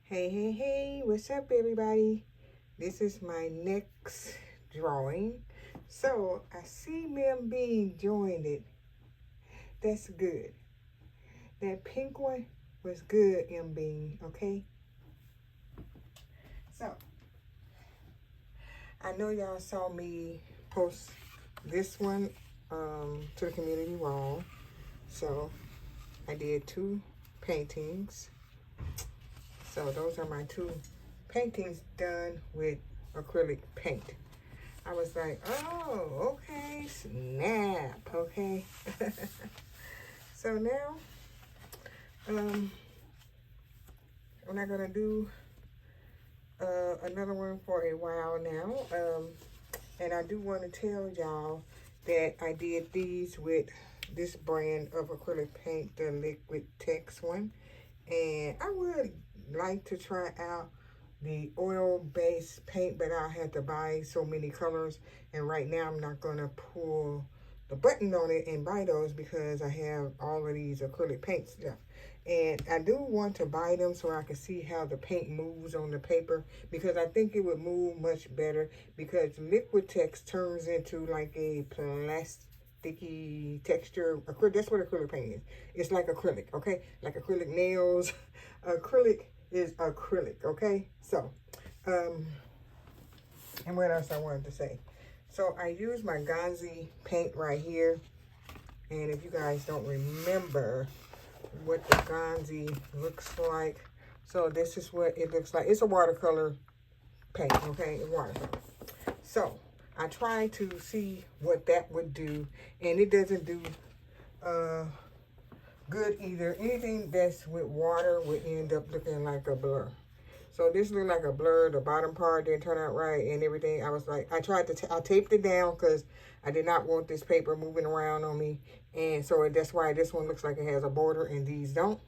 Hey, what's up, everybody? This is my next drawing. So, I see Mem Bean joined it. That's good. That pink one was good, M Bean, okay? So, I know y'all saw me post this one to the community wall. So, I did 2 paintings. So, those are my 2 paintings done with acrylic paint. I was like, oh, okay, snap, okay. So now, I'm not gonna do another one for a while now. And I do want to tell y'all that I did these with this brand of acrylic paint, the Liquid Text one. And I would like to try out the oil-based paint, but I had to buy so many colors, and right now I'm not gonna pull the button on it and buy those because I have all of these acrylic paint stuff. And I do want to buy them so I can see how the paint moves on the paper, because I think it would move much better, because Liquid Text turns into like a plasticky texture. That's what acrylic paint is. It's like acrylic, okay? Like acrylic nails. Acrylic is acrylic, okay? So, and what else I wanted to say? So I use my Gonzi paint right here. And if you guys don't remember what the Gonzi looks like, so this is what it looks like. It's a watercolor paint, okay? It's watercolor. So I tried to see what that would do, and it doesn't do good either. Anything that's with water would end up looking like a blur. So this looked like a blur. The bottom part didn't turn out right and everything. I was like, I taped it down because I did not want this paper moving around on me. And so that's why this one looks like it has a border and these don't.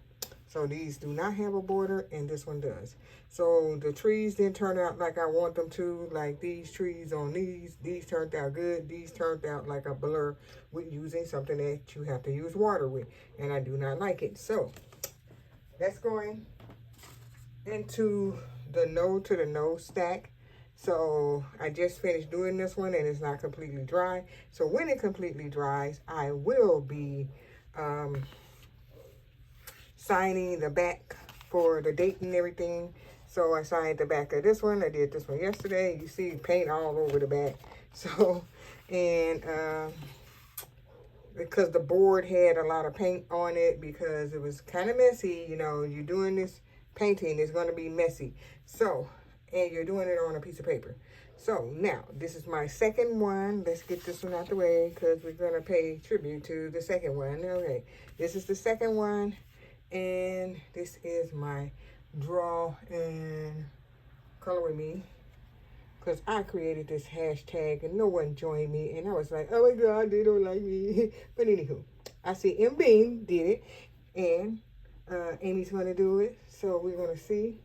So these do not have a border and this one does. So the trees didn't turn out like I want them to. Like these trees on these turned out good. These turned out like a blur with using something that you have to use water with. And I do not like it. So that's going into the node to the node stack. So I just finished doing this one and it's not completely dry. So when it completely dries, I will be signing the back for the date and everything. So I signed the back of this one. I did this one yesterday. You see paint all over the back. So, and because the board had a lot of paint on it because it was kind of messy. You know, you're doing this painting, it's going to be messy. So, and you're doing it on a piece of paper. So now, this is my second one. Let's get this one out the way because we're going to pay tribute to the second one. Okay, this is the second one. And this is my draw and color with me, because I created this hashtag and no one joined me, and I was like, oh my god, they don't like me. But anywho, I see M Bean did it, and Amy's gonna do it, so we're gonna see.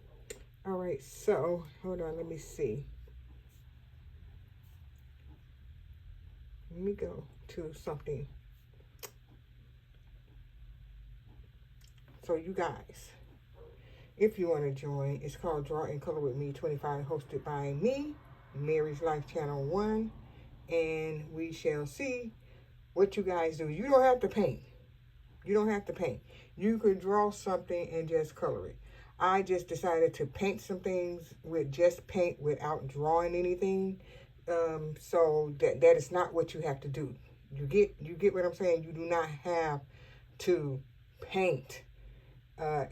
All right, so hold on, let me see. Let me go to something. So you guys, if you want to join, it's called Draw and Color with Me 25, hosted by me, Mary's Life Channel 1, and we shall see what you guys do. You don't have to paint. You don't have to paint. You could draw something and just color it. I just decided to paint some things with just paint without drawing anything. So that is not what you have to do. You get what I'm saying? You do not have to paint.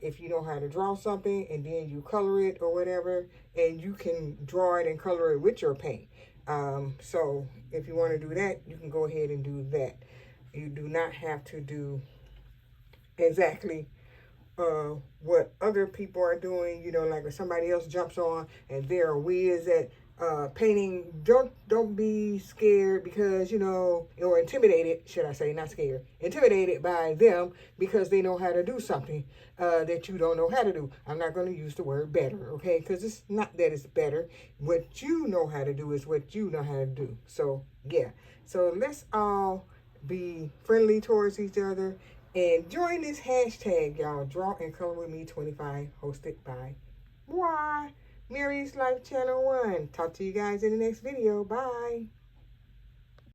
If you know how to draw something and then you color it or whatever, and you can draw it and color it with your paint. So if you want to do that, you can go ahead and do that. You do not have to do exactly what other people are doing. You know, like if somebody else jumps on and they're a whiz at painting, don't be scared because, you know, or intimidated, should I say, not scared, intimidated by them because they know how to do something that you don't know how to do. I'm not going to use the word better, okay, because it's not that it's better. What you know how to do is what you know how to do. So yeah, so let's all be friendly towards each other and join this hashtag, y'all. Draw and Color with Me 25, hosted by Mary's Life Channel 1. Talk to you guys in the next video. Bye.